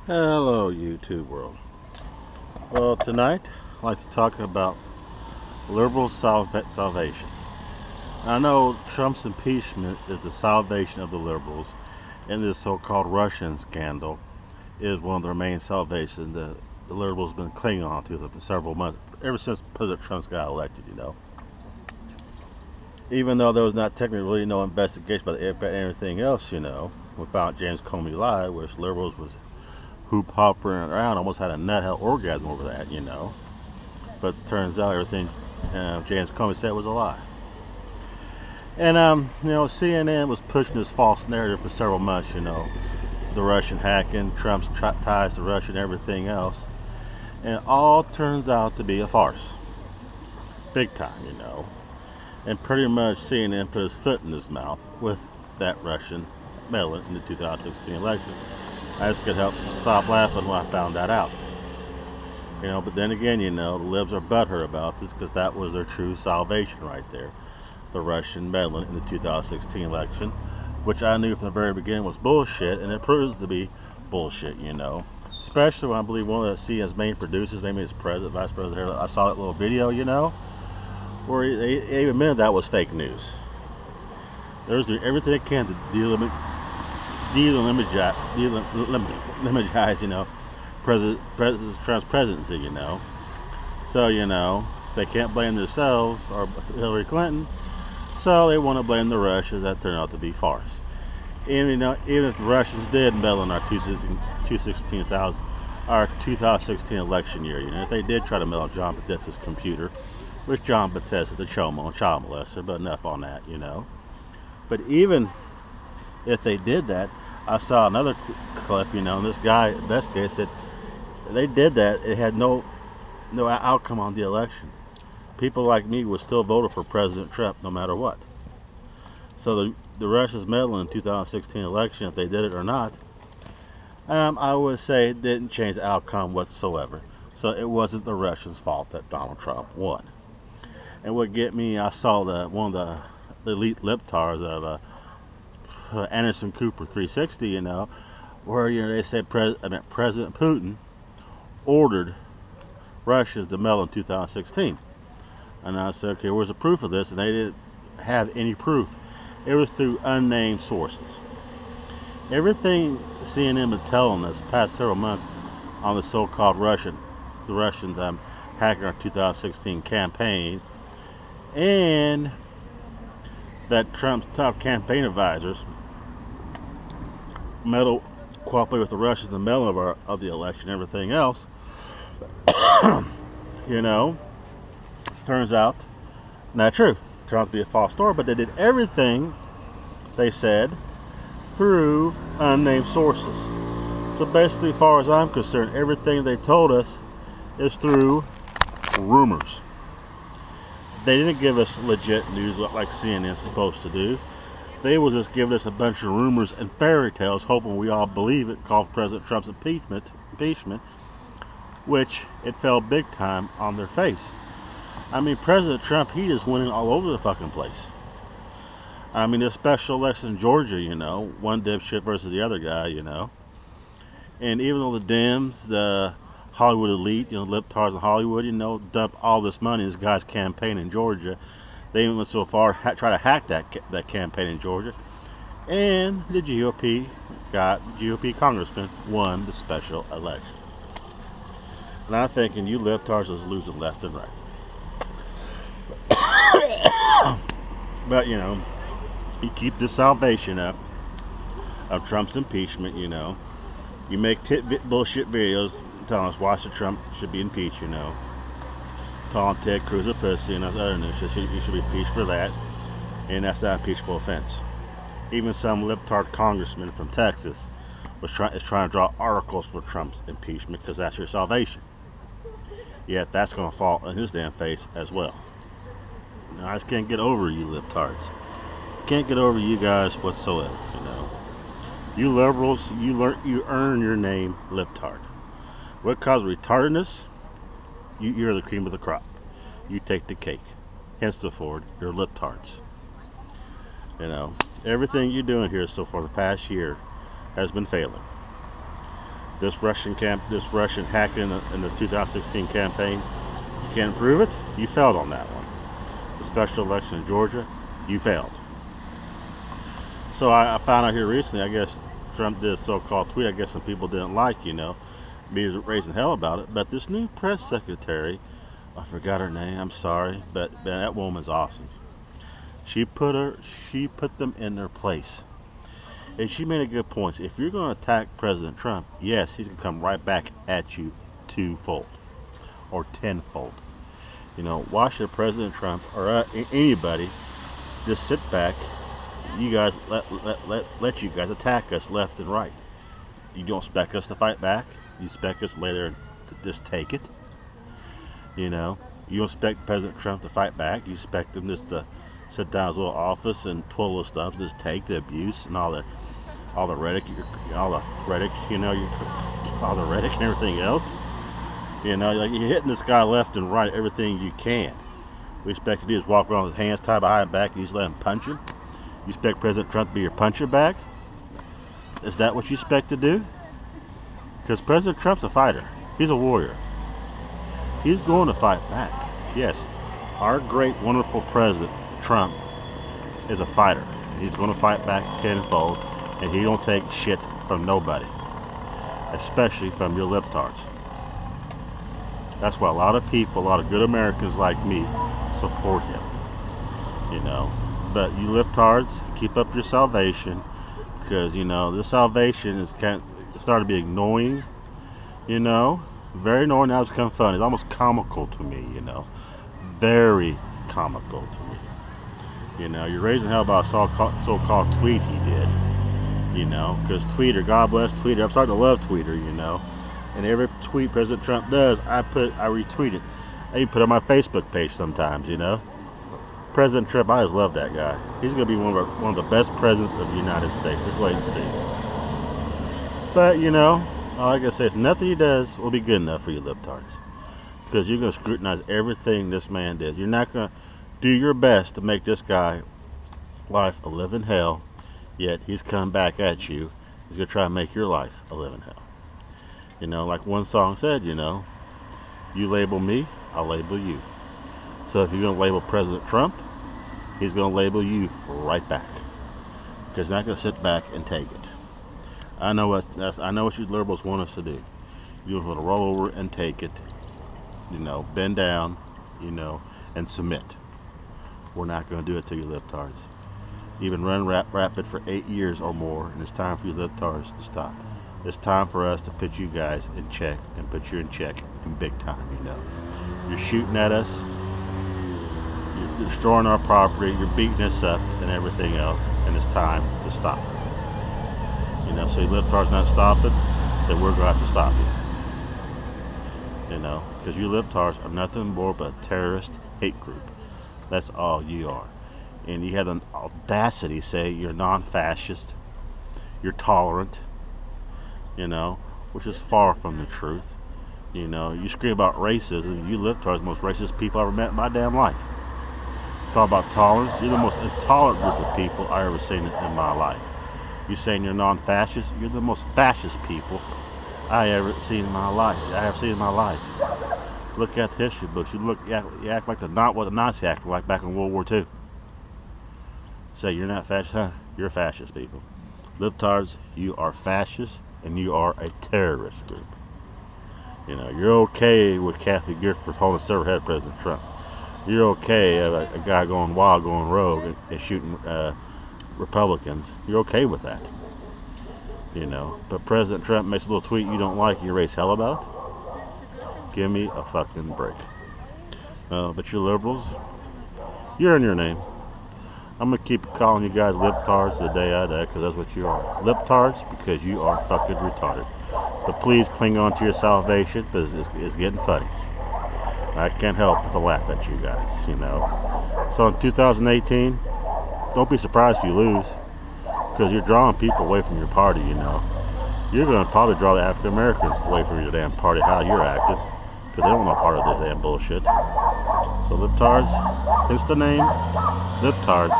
Hello, YouTube world. Well, tonight I'd like to talk about liberal salvation. I know Trump's impeachment is the salvation of the liberals, and this so-called Russian scandal is one of their main salvations that the liberals have been clinging on to for several months, ever since President Trump got elected. Even though there was not technically really no investigation by the FBI and everything else, we found James Comey lied, which liberals was hoop hopping around, almost had a nut hell orgasm over that. But it turns out everything James Comey said was a lie. And CNN was pushing this false narrative for several months. The Russian hacking, Trump's ties to Russia, and everything else, and it all turns out to be a farce, big time. And pretty much CNN put his foot in his mouth with that Russian mail in the 2016 election. I just could help stop laughing when I found that out. But then again, the libs are butthurt about this because that was their true salvation right there. The Russian meddling in the 2016 election, which I knew from the very beginning was bullshit, and it proves to be bullshit. Especially when I believe one of the CNN's main producers, maybe his vice president, I saw that little video, where they even admitted that was fake news. There's doing everything they can to delegitimize, President Trump's presidency. So, they can't blame themselves or Hillary Clinton, so they want to blame the Russians. That turned out to be farce. And, even if the Russians did meddle in our 2016 election year, if they did try to meddle John Podesta's computer, which John Podesta is a child molester, but enough on that. But even if they did that, I saw another clip, and this guy investigated said they did that. It had no outcome on the election. People like me would still vote for President Trump no matter what. So the Russians meddling in the 2016 election, if they did it or not, I would say it didn't change the outcome whatsoever. So it wasn't the Russians' fault that Donald Trump won. And what get me, I saw one of the elite libtards of Anderson Cooper 360, where they said President Putin ordered Russians to meddle in 2016. And I said, okay, where's the proof of this? And they didn't have any proof. It was through unnamed sources. Everything CNN been telling us past several months on the so-called Russians hacking our 2016 campaign, and that Trump's top campaign advisors cooperate with the Russians in the middle of the election and everything else. Turns out not true. Turned out to be a false story, but they did everything they said through unnamed sources. So basically, as far as I'm concerned, everything they told us is through rumors. They didn't give us legit news like CNN is supposed to do. They was just giving us a bunch of rumors and fairy tales, hoping we all believe it, called President Trump's impeachment, which it fell big time on their face. I mean, President Trump, he is winning all over the fucking place. I mean, this special election in Georgia, one dipshit versus the other guy, And even though the Dems, the Hollywood elite, libtards in Hollywood, dump all this money in this guy's campaign in Georgia, they even went so far try to hack that campaign in Georgia, and the GOP congressman won the special election. And I'm thinking you libtards is losing left and right. But you keep the salvation up of Trump's impeachment. You make bullshit videos telling us why Trump should be impeached. Calling Ted Cruz a pussy and other news. You should be impeached for that, and that's not an impeachable offense. Even some libtard congressman from Texas is trying to draw articles for Trump's impeachment because that's your salvation. Yet that's going to fall in his damn face as well. Now, I just can't get over you libtards. Can't get over you guys whatsoever. You liberals, you earn your name libtard. What causes retardedness? You're the cream of the crop. You take the cake. Henceforth, you're libtards. Everything you're doing here so far the past year has been failing. This Russian hacking in the 2016 campaign, you can't prove it. You failed on that one. The special election in Georgia, you failed. So I found out here recently, I guess Trump did a so-called tweet. I guess some people didn't like, me raising hell about it. But this new press secretary, I forgot her name. I'm sorry, but that woman's awesome. She put them in their place, and she made a good point. If you're going to attack President Trump, yes, he's going to come right back at you twofold or tenfold. Why should President Trump or anybody just sit back? You guys let you guys attack us left and right. You don't expect us to fight back. You expect us to lay there and just take it. You don't expect President Trump to fight back. You expect him just to sit down in his little office and twiddle his thumbs, just take the abuse and all the rhetoric, all the rhetoric and everything else. Like you're hitting this guy left and right, everything you can. We expect to do is walk around with his hands tied behind his back and you just let him punch him. You expect President Trump to be your puncher bag? Is that what you expect to do? Because President Trump's a fighter. He's a warrior. He's going to fight back. Yes, our great, wonderful President Trump is a fighter. He's going to fight back tenfold, and he don't take shit from nobody, especially from your libtards. That's why a lot of people, a lot of good Americans like me, support him. But you libtards, keep up your salvation, because this salvation is starting to be annoying. Very annoying. Now it's become fun. It's almost comical to me. Very comical to me. You're raising hell about a so-called tweet he did. Because Twitter, God bless Twitter. I'm starting to love Twitter. And every tweet President Trump does, I retweet it. I even put it on my Facebook page sometimes. President Trump, I just love that guy. He's going to be one of the best presidents of the United States. Let's wait and see. But, like I said, nothing he does will be good enough for you libtards. Because you're going to scrutinize everything this man did. You're not going to do your best to make this guy life a living hell, yet he's coming back at you. He's going to try to make your life a living hell. Like one song said, you label me, I'll label you. So if you're going to label President Trump, he's going to label you right back. Because he's not going to sit back and take it. I know what you liberals want us to do. You want to roll over and take it. Bend down, and submit. We're not going to do it to you libtards. You've been running rapid for 8 years or more, and it's time for you libtards to stop. It's time for us to put you guys in check and put you in check in big time. You're shooting at us. You're destroying our property, you're beating us up and everything else, and it's time to stop it. So you libtards not stop it, then we're going to have to stop you. Because you libtards are nothing more but a terrorist hate group. That's all you are. And you have the audacity to say you're non-fascist, you're tolerant, which is far from the truth. You scream about racism, you libtards are the most racist people I ever met in my damn life. Talk about tolerance. You're the most intolerant group of people I ever seen in my life. You saying you're non-fascist? You're the most fascist people I ever seen in my life. Look at the history books. You act like what the Nazis acted like back in World War II. Say you're not fascist, huh? You're fascist people. Libtards, you are fascist and you are a terrorist group. You're okay with Kathy Gifford holding a silver head President Trump. You're okay, a guy going wild, going rogue, and shooting Republicans. You're okay with that. But President Trump makes a little tweet you don't like and you raise hell about? Give me a fucking break. But you liberals, you're in your name. I'm going to keep calling you guys libtards the day I die, because that's what you are. Libtards, because you are fucking retarded. But please cling on to your salvation, because it's getting funny. I can't help but to laugh at you guys, So in 2018, don't be surprised if you lose, because you're drawing people away from your party, You're going to probably draw the African Americans away from your damn party, how you're acting, because they don't want no part of this damn bullshit. So libtards, hence the name, libtards,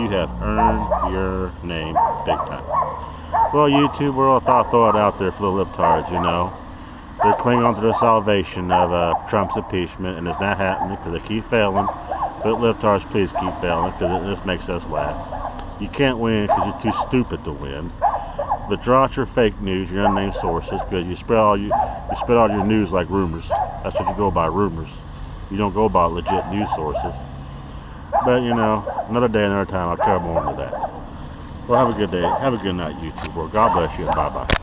you have earned your name big time. Well, YouTube world, I thought I'd throw it out there for the libtards, you know. They cling on to the salvation of Trump's impeachment, and it's not happening because they keep failing. But libtards, please keep failing because it just makes us laugh. You can't win because you're too stupid to win. But draw out your fake news, your unnamed sources, because you spread all your news like rumors. That's what you go by, rumors. You don't go by legit news sources. But you know, another day, another time, I'll cover more into that. Well, have a good day. Have a good night, YouTube world. God bless you, and bye-bye.